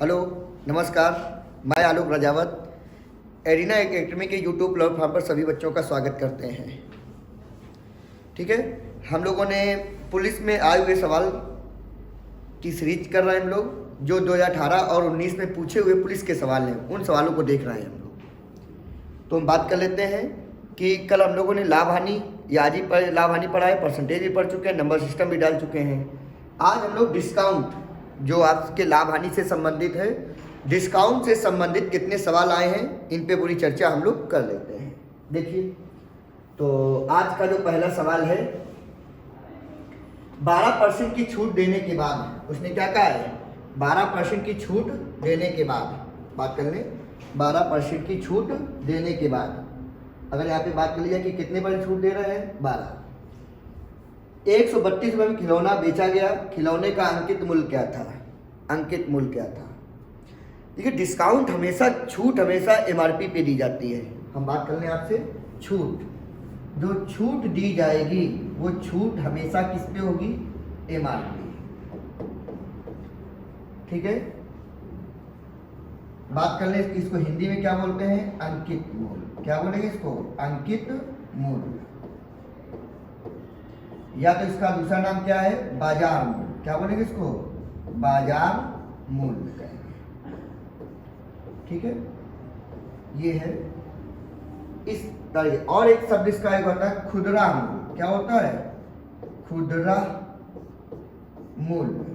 Hello, नमस्कार। मैं आलोक Rajawat arena academy के यूट्यूब प्लेटफॉर्म पर सभी बच्चों का स्वागत करते हैं। ठीक है, हम लोगों ने पुलिस में आए हुए सवाल की सीरीज कर रहे हैं हम लोग, जो 2018 और 19 में पूछे हुए पुलिस के सवाल हैं, उन सवालों को देख रहे हैं हम लोग। तो हम बात कर लेते हैं कि कल हम लोगों ने लाभ हानि या आज ही लाभ हानि पढ़ा है, परसेंटेज भी पढ़ चुके हैं, नंबर सिस्टम भी डाल चुके हैं। आज हम लोग डिस्काउंट, जो आपके लाभ हानि से संबंधित है, डिस्काउंट से संबंधित कितने सवाल आए हैं, इन पे पूरी चर्चा हम लोग कर लेते हैं। देखिए, तो आज का जो पहला सवाल है, 12% की छूट देने के बाद, उसने क्या कहा है, 12% की छूट देने के बाद, बात कर लें, 12% की छूट देने के बाद, अगर यहाँ पे बात कर लिया कि कितने पर छूट दे रहे हैं, 12। 132 रुपये में खिलौना बेचा गया, खिलौने का अंकित मूल्य क्या था, अंकित मूल्य क्या था। देखिए, डिस्काउंट हमेशा, छूट हमेशा एमआरपी पे दी जाती है। हम बात कर लें आपसे, छूट, जो छूट दी जाएगी वो छूट हमेशा किस पे होगी, एमआरपी। ठीक है, बात कर लें इसको हिंदी में क्या बोलते हैं, अंकित मूल्य। क्या बोलेंगे इसको, अंकित मूल्य, या तो इसका दूसरा नाम क्या है, बाजार मूल्य। क्या बोलेंगे इसको, बाजार मूल्य कहेंगे। ठीक है, ये है इस तरह। और एक शब्द इसका एक होता है खुदरा मूल्य। क्या होता है, खुदरा मूल्य।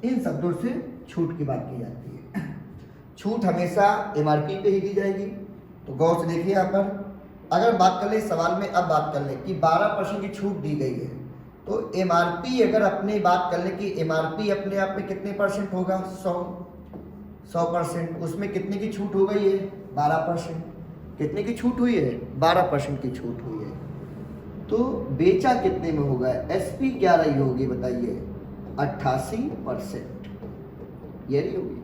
इन शब्दों से छूट की बात की जाती है। छूट हमेशा एमआरपी पे ही दी जाएगी। तो गौर से देखिए यहाँ पर, अगर बात कर ले सवाल में, अब बात कर ले कि 12% की छूट दी गई है, तो एमआरपी, अगर अपने बात कर ले कि एमआरपी अपने आप में कितने परसेंट होगा, 100%, उसमें कितने की छूट हो गई है, 12%। कितने की छूट हुई है, 12% की छूट हुई है। तो बेचा कितने में होगा, एसपी क्या रही होगी बताइए, 88%। ये रही होगी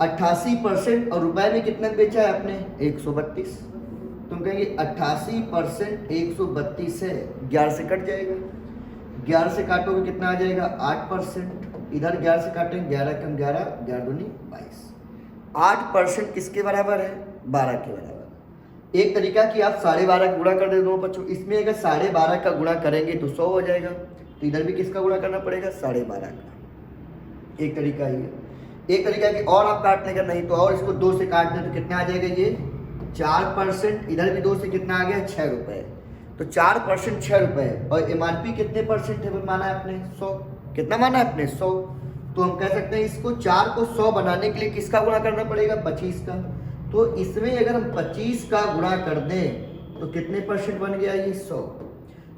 88%। और रुपए में कितना बेचा है आपने, 132। तुम कहेंगे 88% 132 से 11 से कट जाएगा, 11 से काटोगे कितना आ जाएगा, 8%। इधर 11 से काटेंगे, 11 कम 11, 11 दूनी 22। 8% किसके बराबर है, 12 के बराबर। एक तरीका कि आप 12.5 गुणा कर दे दो बच्चों, इसमें अगर 12.5 का गुणा करेंगे तो 100 हो जाएगा, तो इधर भी किसका गुणा करना पड़ेगा, 12.5 का। एक तरीका ही है। एक तरीका कि और आप काटने का, नहीं तो और इसको 2 से काट दें तो कितना आ जाएगा, ये 4%। इधर भी 2 से कितना आ गया, 6 रुपए। तो 4% 6 रुपए। और एमआरपी कितने परसेंट है माना है आपने, 100। कितना माना है आपने, 100। तो हम कह सकते हैं इसको 4 को 100 बनाने के लिए किसका गुणा करना पड़ेगा, 25 का। तो इसमें अगर हम 25 का गुणा कर दें तो कितने परसेंट बन गया, ये 100।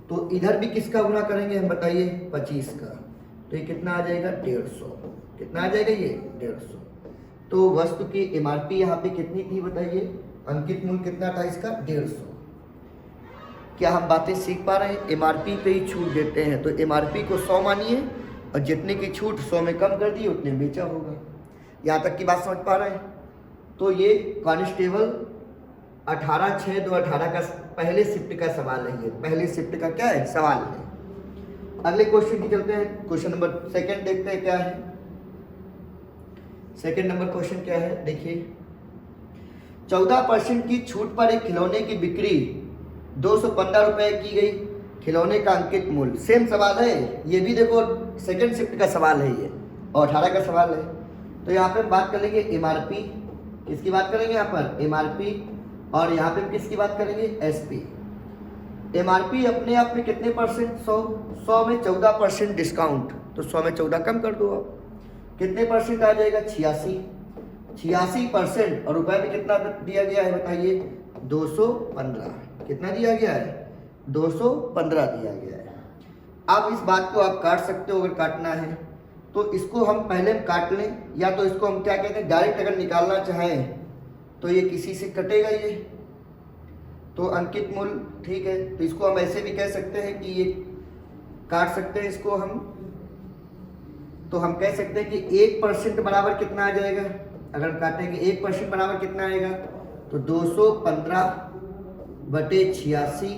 तो इधर भी किसका गुणा करेंगे हम बताइए, 25 का। तो ये कितना आ जाएगा, 150। कितना आ जाएगा, ये 150। तो वस्तु की एमआरपी यहाँ पे कितनी थी बताइए, अंकित मूल्य कितना था इसका, 150। क्या हम बातें सीख पा रहे हैं, एमआरपी पे ही छूट देते हैं। तो एमआरपी को 100 मानिए और जितने की छूट 100 में कम कर दी उतने बेचा होगा। यहाँ तक की बात समझ पा रहे हैं। तो ये कांस्टेबल 18/6/2018 का पहले शिफ्ट का सवाल है। ये पहले शिफ्ट का क्या है, सवाल है। अगले क्वेश्चन की चलते हैं, क्वेश्चन नंबर 2 देखते हैं क्या है। सेकंड नंबर क्वेश्चन क्या है, देखिए, 14% की छूट पर एक खिलौने की बिक्री 215 रुपए की गई, खिलौने का अंकित मूल्य। सेम सवाल है, ये भी देखो सेकंड शिफ्ट का सवाल है ये, और 18 का सवाल है। तो यहाँ पे बात कर लेंगे एमआरपी, किसकी बात करेंगे यहाँ पर, एमआरपी। और यहाँ पे किसकी बात करेंगे, एसपी। एमआरपी अपने आप में कितने परसेंट, 100 में 14% डिस्काउंट, तो 100 में 14 कम कर दो आप, कितने परसेंट आ जाएगा, 86%। और रुपए में कितना दिया गया है बताइए, 215। कितना दिया गया है, 215 दिया गया है। अब इस बात को आप काट सकते हो अगर काटना है तो। इसको हम पहले काट लें, या तो इसको हम क्या कहते हैं, डायरेक्ट अगर निकालना चाहें तो ये किसी से कटेगा ये, तो अंकित मूल्य। ठीक है, तो इसको हम ऐसे भी कह सकते हैं कि ये काट सकते हैं इसको हम। तो हम कह सकते हैं कि 1% बराबर कितना आ जाएगा, अगर काटेंगे 1% बराबर कितना आएगा, तो 215/86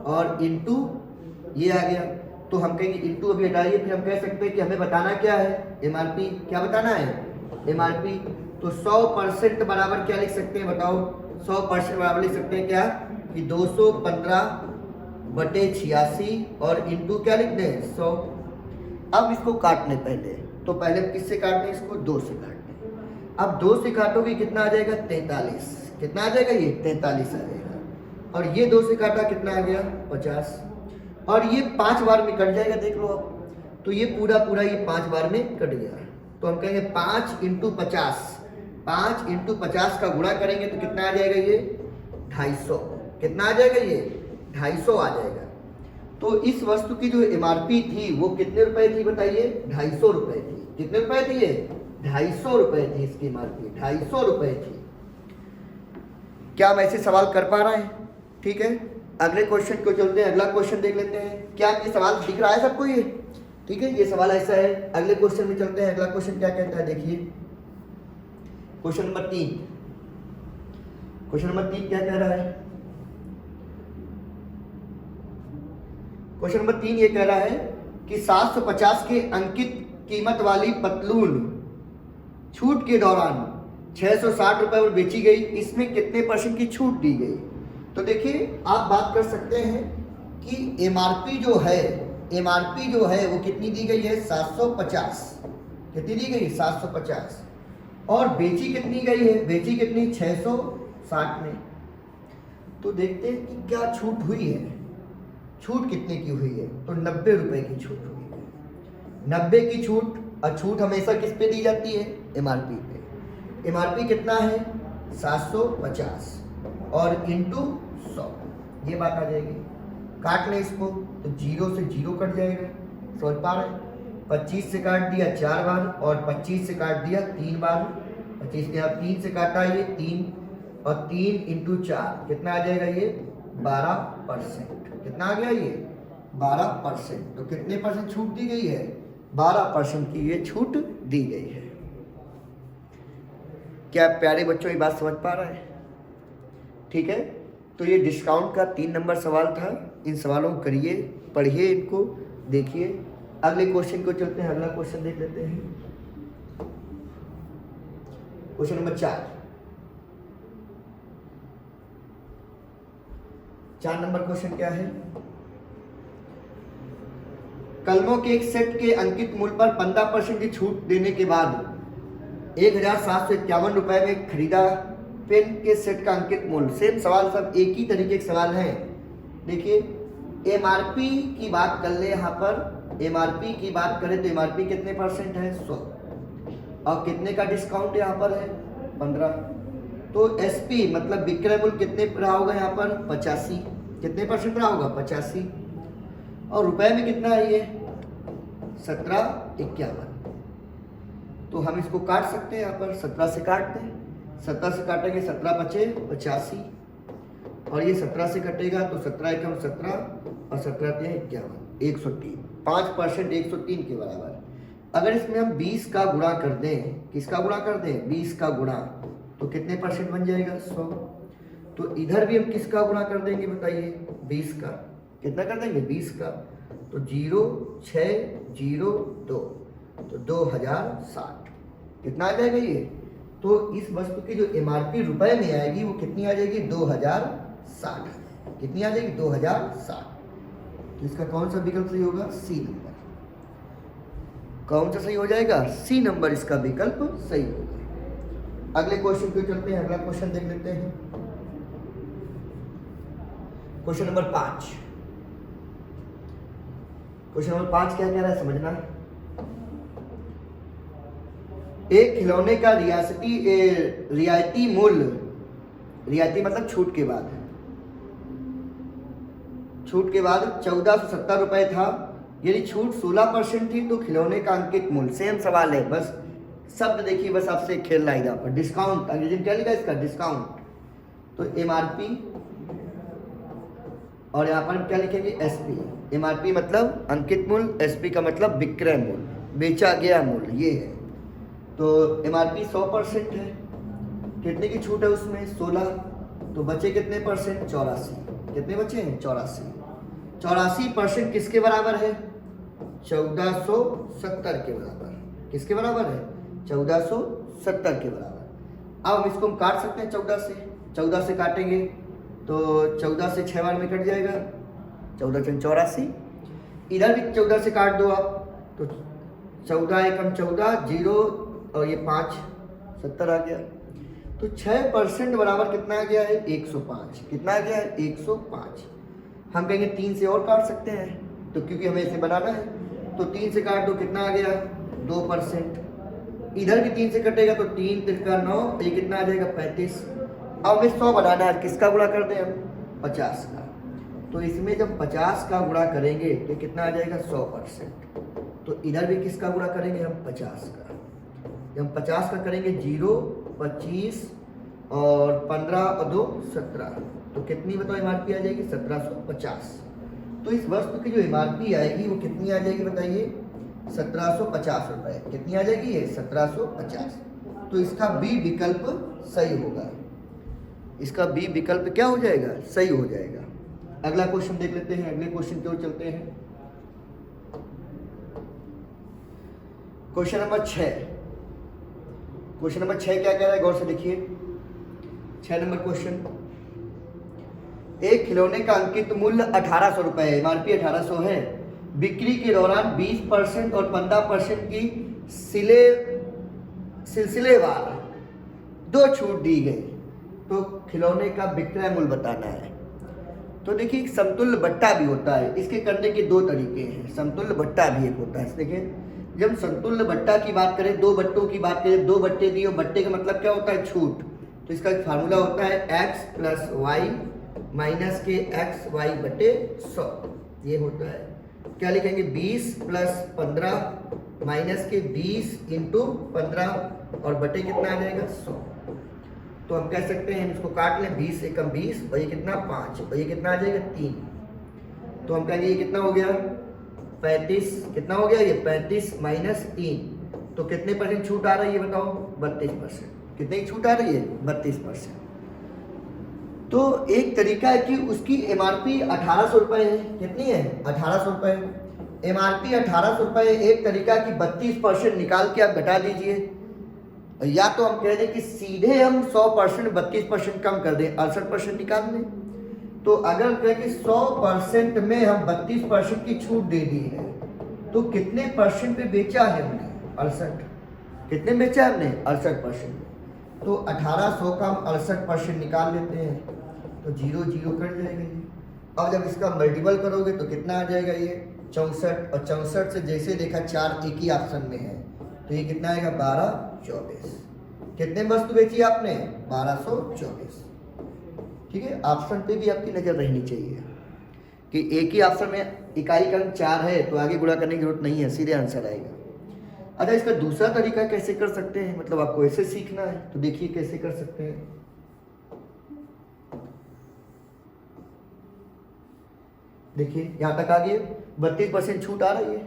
और इंटू ये आ गया तो हम कहेंगे इंटू अभी हटाइए, फिर हम कह सकते हैं कि हमें बताना क्या है, एमआरपी। क्या बताना है, एमआरपी। तो 100% बराबर क्या लिख सकते हैं बताओ, 100% बराबर लिख सकते हैं क्या कि 215/86 और इंटू क्या लिख दें 100। अब इसको काटने पहले, तो पहले किससे काटने, इसको 2 से काटने। अब 2 से काटोगे कितना आ जाएगा 43, कितना आ जाएगा ये 43 आ जाएगा। और ये 2 से काटा कितना आ गया 50, और ये 5 बार में कट जाएगा, देख लो अब। तो ये पूरा पूरा ये 5 बार में कट गया। तो हम कहेंगे 5 × 50, 5 × 50 का गुणा करेंगे तो कितना आ जाएगा ये 250, कितना आ जाएगा ये 250 आ जाएगा। तो इस वस्तु की जो एमआरपी थी वो कितने रुपए थी बताइए, 250 रुपए थी। कितने रुपए थी ये 250 रुपए थी इसकी एमआरपी, 250 रुपए थी। क्या हम ऐसे सवाल कर पा रहे हैं, ठीक है। अगले क्वेश्चन को चलते हैं, अगला क्वेश्चन देख लेते हैं। क्या ये सवाल दिख रहा है सबको ये, ठीक है, ये सवाल ऐसा है। अगले क्वेश्चन में चलते हैं, अगला क्वेश्चन क्या कहता है देखिए, क्वेश्चन नंबर 3। क्वेश्चन नंबर 3 क्या कह रहा है, क्वेश्चन नंबर 3 ये कह रहा है कि 750 के अंकित कीमत वाली पतलून छूट के दौरान 660 रुपए पर बेची गई, इसमें कितने % की छूट दी गई। तो देखिए आप बात कर सकते हैं कि एमआरपी जो है, एमआरपी जो है वो कितनी दी गई है 750, कितनी दी गई 750, और बेची कितनी गई है, बेची कितनी 660 में। तो देखते हैं कि क्या छूट हुई है, छूट कितने की हुई है, तो 90 रुपए की छूट हुई है, 90 की छूट। और छूट हमेशा किस पे दी जाती है, एमआरपी पे। एमआरपी कितना है 750 और इंटू 100, ये बात आ जाएगी। काट लें इसको तो 0 से 0 कट जाएगा, समझ पा रहे हैं। 25 से काट दिया 4 बार और 25 से काट दिया 3 बार। 25 ने आप 3 से काटा ये 3, और 3 × 4 कितना आ जाएगा ये 12%। कितना आ गया ये 12%। तो कितने % छूट दी गई है, 12% की ये छूट दी गई है। क्या प्यारे बच्चों ये बात समझ पा रहे हैं, ठीक है। तो ये डिस्काउंट का 3 नंबर सवाल था। इन सवालों को करिए, पढ़िए, इनको देखिए। अगले क्वेश्चन को चलते हैं, अगला क्वेश्चन देख लेते हैं। क्वेश्चन नंबर 4 नंबर क्वेश्चन क्या है, कलमों के एक सेट के अंकित मूल्य पर 15% की छूट देने के बाद 1751 रुपए में खरीदा पेन के सेट का अंकित मूल्य। सेम सवाल, सब एक ही तरीके के सवाल हैं। देखिए एमआरपी की बात कर ले, यहाँ पर एमआरपी की बात करें तो एमआरपी कितने % है 100, और कितने का डिस्काउंट यहाँ पर है 15। तो एसपी मतलब विक्रय मूल्य कितने रहा होगा यहाँ पर 85, कितने % रहा होगा 85, और रुपए में कितना है ये 1751। तो हम इसको काट सकते हैं, यहाँ पर 17 से काट दें, 17 से काटेंगे 17 बचे 85, और ये 17 से कटेगा तो 17 एकम 17 और 17 51, 103, 5% 103 के बराबर। अगर इसमें हम 20 का गुणा कर दें, किसका गुणा कर दें 20 का गुणा, तो कितने % बन जाएगा 100। तो इधर भी हम किसका गुणा कर देंगे बताइए 20 का, कितना कर देंगे 20 का, तो 0602 तो 2060 कितना आ जाएगा ये। तो इस वस्तु की जो एमआरपी रुपए में आएगी वो कितनी आ जाएगी 2060, कितनी आ जाएगी 2060। तो इसका कौन सा विकल्प सही होगा, सी नंबर। कौन सा सही हो जाएगा, सी नंबर इसका विकल्प सही होगा। अगले क्वेश्चन पे चलते हैं, अगला क्वेश्चन देख लेते हैं। Question number 5। क्वेश्चन नंबर 5 क्या कह रहा है समझना। एक खिलौने का रियायती मूल्य, रियायती मतलब छूट के बाद, छूट के बाद 1470 रुपए था। यदि छूट 16% थी तो खिलौने का अंकित मूल्य। सेम सवाल है, बस शब्द देखिए, बस आपसे खेलना है यहाँ पर। डिस्काउंट अंग्रेजी में क्या लिखा है इसका डिस्काउंट, तो एमआरपी, और यहाँ पर हम क्या लिखेंगे एसपी। एमआरपी मतलब अंकित मूल्य, एसपी का मतलब विक्रय मूल्य, बेचा गया मूल्य, ये है। तो एमआरपी 100% है, कितने की छूट है उसमें 16, तो बचे कितने %, 84। कितने बचे हैं 84। 84% किसके बराबर है 1470 के बराबर। किसके बराबर है? 1470 के बराबर। अब हम इसको हम काट सकते हैं 14 से काटेंगे तो 14 से 6 बार में कट जाएगा, 14 × 84। इधर भी 14 से काट दो आप तो 14 एकम 14, 0 और ये 5, 70 आ गया। तो 6% बराबर कितना आ गया है? 105। कितना आ गया है? 105। हम कहेंगे 3 से और काट सकते हैं तो क्योंकि हमें इसे बनाना है, तो 3 से काट दो, कितना आ गया? 2%। इधर भी 3 से कटेगा तो 3 × 3 = 9, ये कितना आ जाएगा? 35। अब हमें 100 बनाना है, किसका गुणा कर दें हम? 50 का। तो इसमें जब 50 का गुणा करेंगे तो कितना आ जाएगा? 100%। तो इधर भी किसका गुणा करेंगे हम? 50 का। जब हम 50 का करेंगे 0, 25 और 15 और 2 17, तो कितनी बताओ MRP आ जाएगी? 1750। तो इस वस्तु की जो MRP आएगी वो कितनी आ जाएगी बताइए? 1750 रुपये। कितनी आ जाएगी ये? 1750। तो इसका बी विकल्प सही होगा। इसका बी विकल्प क्या हो जाएगा? सही हो जाएगा। अगला क्वेश्चन देख लेते हैं, अगले क्वेश्चन की ओर चलते हैं। Question number 6। क्वेश्चन नंबर 6 क्या कह रहा है? गौर से देखिए। 6 नंबर क्वेश्चन, एक खिलौने का अंकित मूल्य 1800 रुपये है, MRP 1800 है। बिक्री के दौरान 20% और 15% की सिलसिलेवार 2 छूट दी गई, तो खिलौने का विक्रय मूल्य बताना है। तो देखिए समतुल्य बट्टा भी होता है, इसके करने के 2 तरीके हैं। समतुल्य बट्टा भी एक होता है। देखिए जब समतुल्य बट्टा की बात करें, 2 बट्टों की बात करें, 2 बट्टे दिए, बट्टे का मतलब क्या होता है? छूट। तो इसका एक फार्मूला होता है x + y - के xy बटे 100। ये होता है, क्या लिखेंगे? 20 + 15 - के 20 × 15 और बटे कितना आ जाएगा? 100। तो हम कह सकते हैं इसको काट लें, 20 एकम 20 और ये कितना? 5 और ये कितना आ जाएगा? 3। तो हम कहेंगे ये कितना हो गया? 35। कितना हो गया ये? 35 - 3। तो कितने % छूट आ रही है बताओ? 32%। कितनी छूट आ रही है? 32%। तो एक तरीका है कि उसकी MRP 1800 रुपये है। कितनी है? 1800 रुपये। MRP 1800 रुपये। एक तरीका कि 32% निकाल के आप घटा दीजिए, या तो हम कह दें कि सीधे हम 100% 32% कम कर दें, 68% निकाल दें। तो अगर कहें कि 100% में हम 32% की छूट दे दी है तो कितने % पे बेचा है हमने? 68। कितने बेचा है हमने? 68%। तो 1800 का हम 68% निकाल लेते हैं तो 0 0 कट जाएगा। अब जब इसका मल्टीपल करोगे तो कितना आ जाएगा? ये 64। और 64 से जैसे देखा 4 एक ही ऑप्शन में है तो ये कितना आएगा? 12 24। कितने वस्तु बेची आपने? 1224। ठीक है, ऑप्शन पे भी आपकी नज़र रहनी चाहिए कि एक ही ऑप्शन में इकाई का अंक 4 है तो आगे गुणा करने की जरूरत नहीं है, सीधे आंसर आएगा। अच्छा, इसका दूसरा तरीका कैसे कर सकते हैं, मतलब आपको ऐसे सीखना है तो देखिए कैसे कर सकते हैं। देखिए यहाँ तक आ गए, 32% छूट आ रही है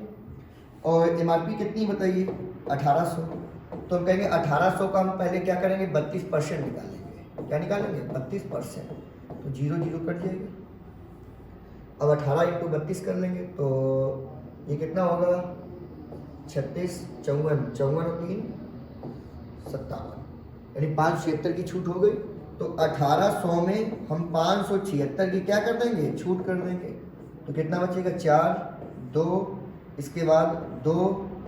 और MRP कितनी बताइए? 1800। तो हम कहेंगे 1800 का हम पहले क्या करेंगे? 32% निकालेंगे। क्या निकालेंगे? 32%। तो 0 0 कट जाएगा। अब 18 × 32 कर लेंगे तो ये कितना होगा? 36 54 54 और 3 57, यानी 576 की छूट हो गई। तो 1800 में हम 576 की क्या कर देंगे? छूट कर देंगे। तो कितना बचेगा? 4 2, इसके बाद 2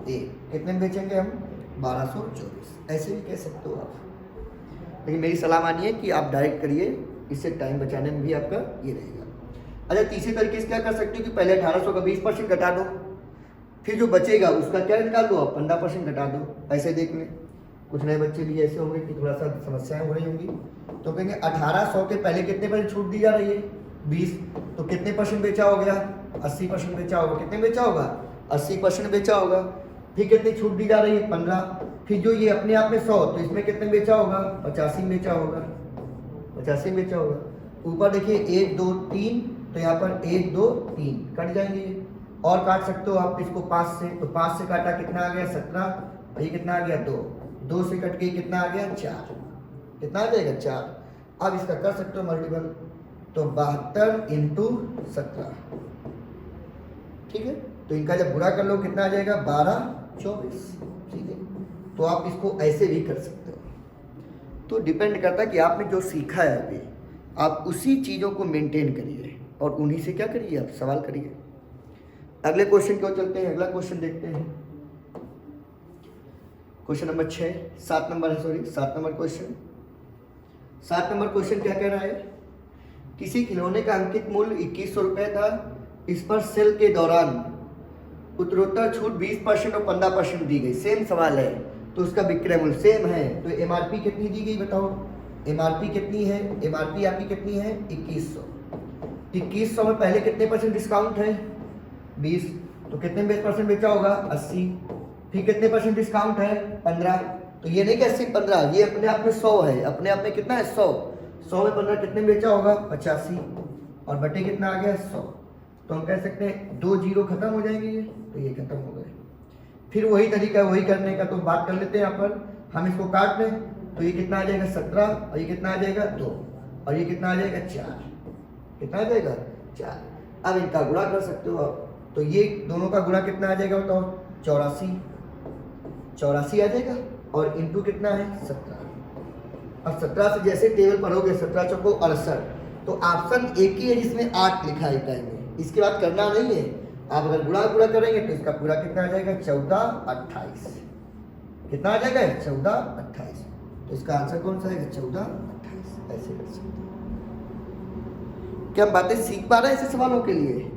1। कितने में बेचेंगे हम? 1224। ऐसे भी कह सकते हो आप, लेकिन मेरी सलाह मानिए कि आप डायरेक्ट करिए, इससे टाइम बचाने में भी आपका ये रहेगा। अच्छा, तीसरे तरीके से क्या कर सकते हो कि पहले 1800 का 20% घटा दो, फिर जो बचेगा उसका क्या निकाल दो? आप 15% घटा दो। ऐसे देख लें, कुछ नए बच्चे भी ऐसे होंगे कि थोड़ा सा समस्याएं हो रही होंगी। तो कहेंगे 1800 के पहले कितने % छूट दी जा रही है? 20। तो कितने % बेचा हो गया? 80% बेचा होगा। कितने बेचा होगा? 80% बेचा होगा। फिर कितनी छूट दी जा रही है? 15। फिर जो ये अपने आप में 100, तो इसमें कितने बेचा होगा? 85 बेचा होगा। 85 बेचा होगा। ऊपर देखिए 1 2 3, तो यहाँ पर 1 2 3 कट जाएंगे। और काट सकते हो आप इसको 5 से, तो 5 से काटा कितना आ गया? 17। और ये कितना आ गया? 2 2 से कट के कितना आ गया? 4। कितना आ जाएगा? 4। अब इसका कर सकते हो मल्टीपल, तो 72 × 17। ठीक है, तो इनका जब गुणा कर लो कितना आ जाएगा 1224, ठीक है। तो आप इसको ऐसे भी कर सकते हो। तो डिपेंड करता है कि आपने जो सीखा है अभी आप उसी चीज़ों को मेंटेन करिए और उन्हीं से क्या करिए, आप सवाल करिए। अगले क्वेश्चन की ओर चलते हैं। अगला क्वेश्चन देखते हैं, क्वेश्चन नंबर 6, 7 नंबर है, sorry 7 number question. 7 number question क्या कह रहा है, किसी खिलौने का अंकित मूल्य 2100 रुपये था, इस पर सेल के दौरान उत्तरोत्तर छूट 20% और 15% दी गई। सेम सवाल है तो उसका विक्रय मूल्य सेम है, तो एमआरपी कितनी दी गई बताओ। एमआरपी कितनी है, एमआरपी आपकी कितनी है 2100। 2100 में पहले कितने परसेंट डिस्काउंट है 20, तो कितने परसेंट बेचा होगा 80। फिर कितने परसेंट डिस्काउंट है 15। तो ये नहीं कि 80 15, ये अपने आप में 100 है, अपने आप में कितना है 100। 100 में 15 कितने बेचा होगा 85 और बटे कितना आ गया 100। तो हम कह सकते हैं 2 जीरो खत्म हो जाएंगे ये, तो ये खत्म हो गए। फिर वही तरीका वही करने का, तो बात कर लेते हैं यहाँ पर। हम इसको काट लें तो ये कितना आ जाएगा 17 और ये कितना आ जाएगा 2 और ये कितना आ जाएगा 4। कितना आ जाएगा 4। अब इनका गुणा कर सकते हो आप, तो ये दोनों का गुणा कितना आ जाएगा बताओ 84 आ जाएगा और इंटू कितना है 17। अब 17 से जैसे टेबल पढ़ोगे 17 चौको 68, तो ऑप्शन एक ही है जिसमें 8 लिखा है टाइम में, इसके बाद करना नहीं है। आप अगर गुणा करेंगे तो इसका पूरा कितना आ जाएगा 14 28। कितना आ जाएगा 14 28। तो इसका आंसर कौन सा आएगा 14 28। ऐसे कर सकते हैं। क्या हम बातें सीख पा रहे हैं ऐसे सवालों के लिए।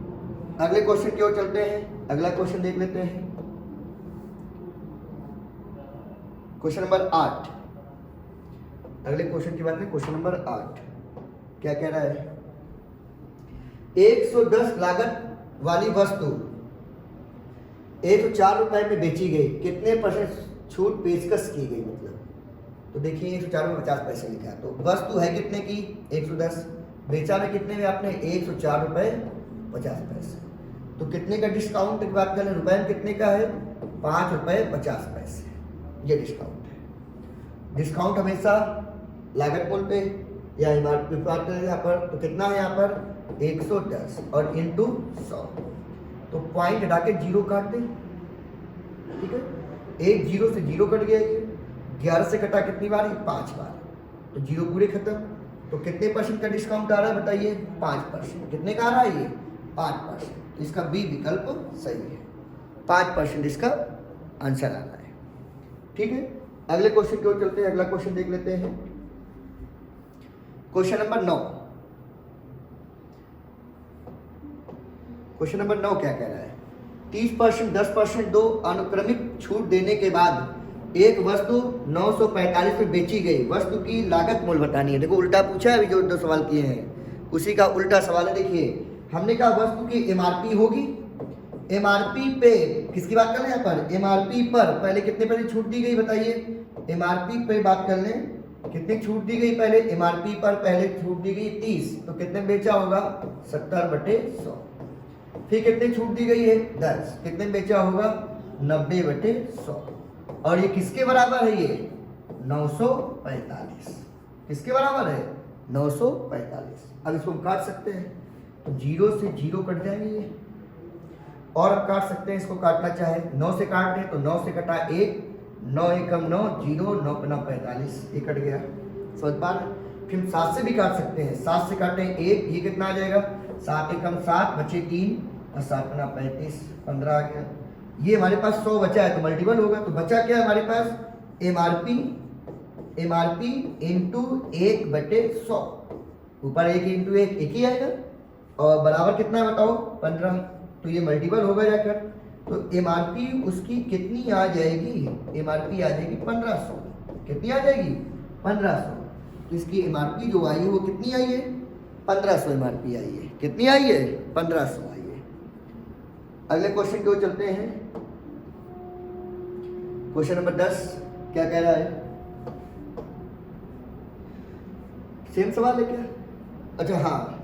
अगले क्वेश्चन की ओर चलते हैं। अगला क्वेश्चन देख लेते हैं, क्वेश्चन नंबर 8। अगले क्वेश्चन की बात करें, क्वेश्चन नंबर 8 क्या कह रहा है, 110 लागत वाली वस्तु 104 रुपए में बेची गई, कितने परसेंट छूट पेशकश की गई। मतलब तो देखिए 104 में 50 पैसे लिखा है, तो वस्तु है कितने की 110, बेचा में कितने में आपने 104 रुपए 50 पैसे। तो कितने का डिस्काउंट की बात करें, रुपए में कितने का है 5 रुपए 50 पैसे, ये डिस्काउंट है। डिस्काउंट हमेशा लागत मूल्य पे या एमआरपी पे बात करें यहाँ पर, तो कितना है यहाँ पर 110 और इंटू 100। तो पॉइंट हटा के जीरो काट दें, ठीक है। एक जीरो से जीरो कट गया, ये 11 से कटा कितनी बार 5 बार, तो जीरो पूरे खत्म। तो कितने परसेंट का डिस्काउंट आ रहा है बताइए 5%। कितने का आ रहा है ये 5%। तो इसका बी विकल्प सही है, 5% इसका आंसर आ रहा है, ठीक है। अगले क्वेश्चन की ओर चलते हैं। अगला क्वेश्चन देख लेते हैं, क्वेश्चन नंबर 9। क्वेश्चन नंबर 9 क्या कह रहा है, 30% 10% दो अनुक्रमिक छूट देने के बाद एक वस्तु 945 में बेची गई, वस्तु की लागत मूल्य बतानी है। देखो उल्टा पूछा है, अभी जो 2 सवाल किए हैं उसी का उल्टा सवाल है। देखिए हमने कहा वस्तु की एमआरपी होगी, एमआरपी पे किसकी बात कर रहे हैं यहाँ पर, एमआरपी पर पहले कितने परसेंट छूट दी गई बताइए। एमआरपी पे बात कर लें, कितनी छूट दी गई पहले, एमआरपी पर पहले छूट दी गई 30, तो कितने बेचा होगा 70/100। फिर कितनी छूट दी गई है 10, कितने बेचा होगा 90/100। और ये किसके बराबर है, ये 945। किसके बराबर है 945। अब इसको हम काट सकते हैं, तो जीरो से जीरो कट जाएंगे ये, और अब काट सकते हैं इसको, काटना चाहे 9 से काट दें तो 9 से कटा 1, 9 एकम 9, 0, 9 9 45, ये कट गया, समझ पा रहे। फिर 7 से भी काट सकते हैं, 7 से काटें 1, ये कितना आ जाएगा 7 एकम 7, बचे 3 और 7 9 35, 15 आ गया। ये हमारे पास 100 बचा है तो मल्टीपल होगा, तो बचा क्या है हमारे पास एमआरपी इंटू 1/100, ऊपर 1 इंटू 1 1 ही आएगा, और बराबर कितना है बताओ 15, तो ये मल्टीपल होगा जाकर। तो एमआरपी उसकी कितनी आ जाएगी, एमआरपी आ जाएगी 1500। कितनी आ जाएगी 1500। तो इसकी एमआरपी जो आई है वो कितनी आई है 1500 एमआरपी आई है। कितनी आई है 1500 आई है। अगले क्वेश्चन की ओर चलते हैं, क्वेश्चन नंबर 10 क्या कह रहा है, सेम सवाल है क्या, अच्छा हाँ,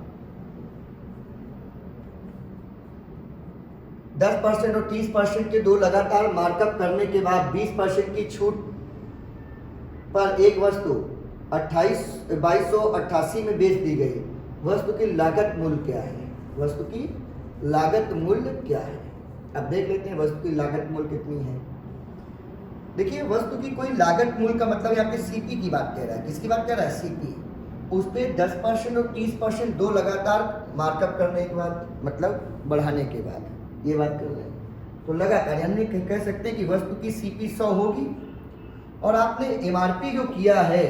10% और 30% के दो लगातार मार्कअप करने के बाद 20% की छूट पर एक वस्तु 2288 में बेच दी गई, वस्तु की लागत मूल्य क्या है, वस्तु की लागत मूल्य क्या है। अब देख लेते हैं वस्तु की लागत मूल्य कितनी है। देखिए वस्तु की कोई लागत मूल्य का मतलब यहाँ पे सीपी की बात कह रहा है। किसकी बात कह रहा है? सीपी। उस पर 10% और 30% दो लगातार मार्कअप करने के बाद, मतलब बढ़ाने के बाद, ये बात कर रहे हैं। तो लगातार यानी कह सकते हैं कि वस्तु की सीपी 100 होगी और आपने एमआरपी जो किया है,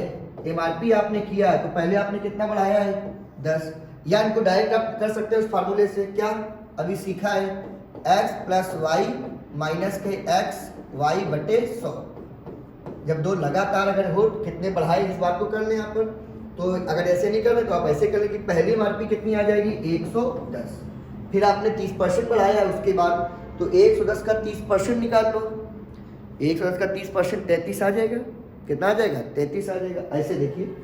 एमआरपी आपने किया है तो पहले आपने कितना बढ़ाया है? 10। या इनको डायरेक्ट आप कर सकते हैं उस फार्मूले से, क्या अभी सीखा है, x प्लस वाई माइनस के एक्स वाई बटे 100। जब दो लगातार अगर हो कितने बढ़ाए इस बात को कर लें यहाँ पर। तो अगर ऐसे नहीं कर रहे तो आप ऐसे कर लें कि पहली एमआरपी कितनी आ जाएगी? 110। फिर आपने 30% बढ़ाया उसके बाद, तो 110 का 30% निकाल लो। 110 का 30% 33 आ जाएगा। कितना आ जाएगा? 33 आ जाएगा। ऐसे देखिए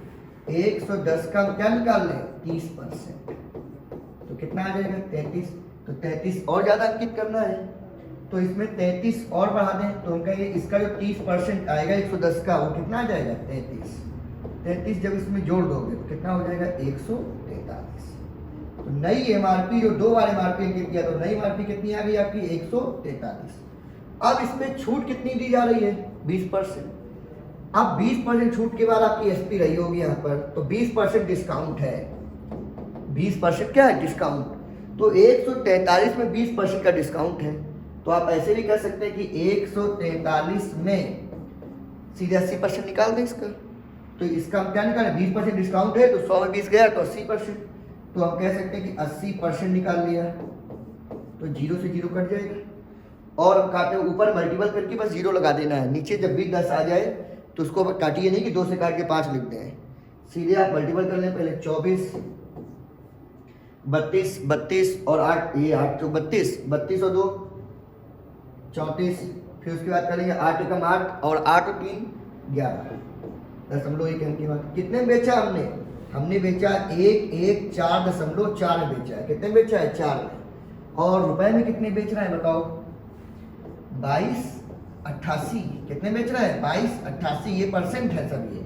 110 का क्या निकाल लें? 30%, तो कितना आ जाएगा? 33। तो 33 और ज़्यादा अंकित करना है तो इसमें 33 और बढ़ा दें, तो हम कहेंगे इसका जो 30% आएगा 110 का, वो कितना आ जाएगा? 33। 33 जब इसमें जोड़ दोगे तो कितना हो जाएगा? 143। तो नई एमआरपी जो 2 बार एमआरपी अंकित किया, तो नई एमआरपी कितनी आ गई आपकी? 143। अब इसमें छूट कितनी दी जा रही है? 20%। अब 20% छूट के बाद आपकी एसपी रही होगी यहाँ पर, तो 20% डिस्काउंट है। 20% क्या है? डिस्काउंट। तो 143 में 20% का डिस्काउंट है, तो आप ऐसे भी कर सकते हैं कि 143 में सीधे 80% निकाल दें इसका। तो इसका हम क्या निकालें? 20% डिस्काउंट है तो 100 में 20 गया तो 80%, तो हम कह सकते हैं कि 80% निकाल लिया, तो 0 से 0 कट जाएगा। और काटे ऊपर मल्टीपल करके बस 0 लगा देना है। नीचे जब भी 10 आ जाए तो उसको काटिए नहीं कि 2 से काट के 5 लिख दें, सीधे आप मल्टीपल कर लें। पहले 24, 32, 32 और 8, ये 8 तो 32, 32 और 2 34, फिर उसके बाद करेंगे 8 एकम 8 और 8 और 3 11, 0.1 अंक के बाद कितने में बेचा हमने? हमने बेचा 114.4 में बेचा है। कितने में बेचा है? 4 में। और रुपए में कितने बेच रहा है बताओ? 22.88। कितने बेच रहा है? 22.88। ये परसेंट है सब ये।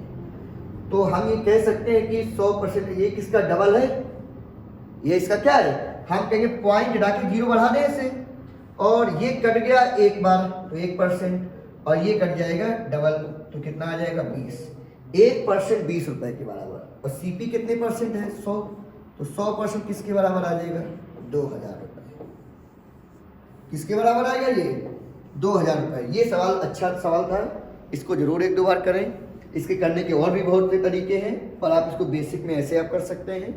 तो हम ये कह सकते हैं कि 100%, ये किसका डबल है? ये इसका क्या है? हम कहेंगे पॉइंट हटा के 0 बढ़ा दें इसे, और ये कट गया एक बार तो 1%, और ये कट जाएगा डबल, तो कितना आ जाएगा? 20। 1% 20 रुपए के बराबर। और सीपी कितने परसेंट है? 100। तो 100% किसके बराबर आ जाएगा? 2000 रुपये। किसके बराबर आएगा ये? 2000 रुपये। ये सवाल अच्छा सवाल था, इसको जरूर 1-2 बार करें। इसके करने के और भी बहुत से तरीके हैं, पर आप इसको बेसिक में ऐसे आप कर सकते हैं।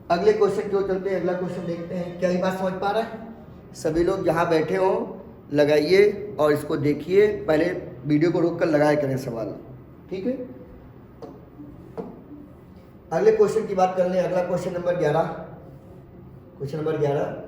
अगले क्वेश्चन की ओर चलते हैं। अगला क्वेश्चन देखते हैं। क्या ये बात समझ पा रहा है? सभी लोग जहाँ बैठे हों लगाइए और इसको देखिए। पहले वीडियो को रोक कर लगाया करें सवाल, ठीक है? अगले क्वेश्चन की बात कर लें। अगला क्वेश्चन नंबर 11। क्वेश्चन नंबर 11,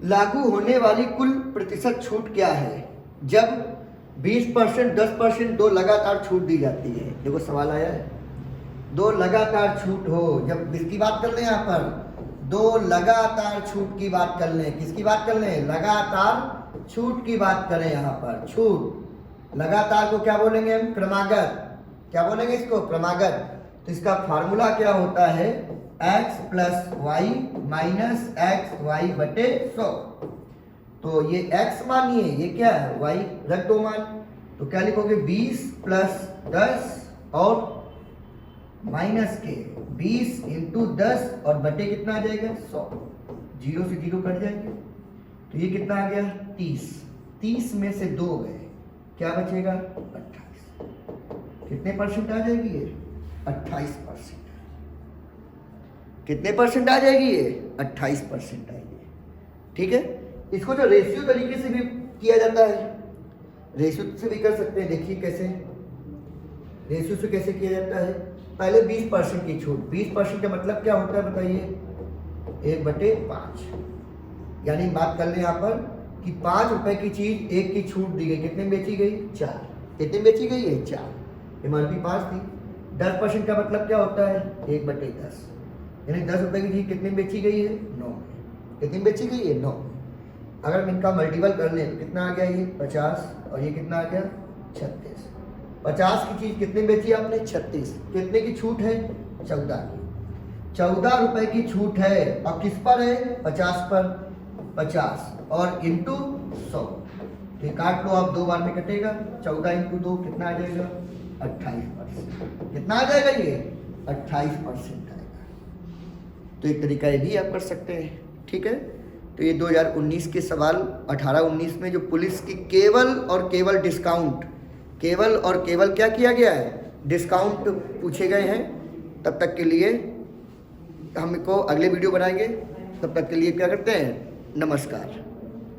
लागू होने वाली कुल प्रतिशत छूट क्या है जब 20%, 10% दो लगातार छूट दी जाती है? देखो सवाल आया है, दो लगातार छूट हो, जब इसकी बात कर लें यहाँ पर, दो लगातार छूट की बात कर लें। किसकी बात कर लें? लगातार छूट की बात करें। यहाँ पर छूट, लगातार को क्या बोलेंगे हम? क्रमागत। क्या बोलेंगे इसको? क्रमागत। तो इसका फार्मूला क्या होता है? x plus Y minus X Y बटे 100। तो ये x मानिए, ये क्या है? y, रख दो मान। तो क्या लिखोगे? 20 प्लस 10 और माइनस के 20 इंटू 10 और बटे कितना आ जाएगा? 100। 0 से 0 कट जाएंगे, तो ये कितना आ गया? 30। 30 में से 2 गए, क्या बचेगा? 28। कितने परसेंट आ जाएगी ये? 28%। कितने परसेंट आ जाएगी ये? 28% आएगी, ठीक है? इसको जो रेशियो तरीके से भी किया जाता है, रेशियो से भी कर सकते हैं। देखिए कैसे रेशियो से कैसे किया जाता है। पहले 20% की छूट। 20% का मतलब क्या होता है बताइए? 1/5। यानी बात कर लें यहाँ पर कि 5 रुपए की चीज 1 की छूट दी गई, कितने में बेची गई? 4। कितने में बेची गई है? 4। एमआरपी 5 थी। 10% का मतलब क्या होता है? 1/10। यानी 10 रुपए की चीज कितने में बेची गई है? 9 में। कितने में बेची गई है? 9 में। अगर हम इनका मल्टीपल कर लें तो कितना आ गया ये? 50, और ये कितना आ गया? 36। 50 की चीज कितने बेची आपने? 36। कितने की छूट है? 14 की। 14 रुपए की छूट है और किस पर है? 50 पर। 50 और इंटू 100, ये काट लो आप, 2 बार में कटेगा। 14 इंटू 2 कितना आ जाएगा? 28%। कितना आ जाएगा ये? 28% आएगा। तो एक तरीका ये भी आप कर सकते हैं, ठीक है। तो ये 2019 के सवाल 18-19 में जो पुलिस की केवल और केवल डिस्काउंट, केवल और केवल क्या किया गया है? डिस्काउंट पूछे गए हैं। तब तक के लिए हमको अगले वीडियो बनाएंगे, तब तक के लिए क्या करते हैं? नमस्कार।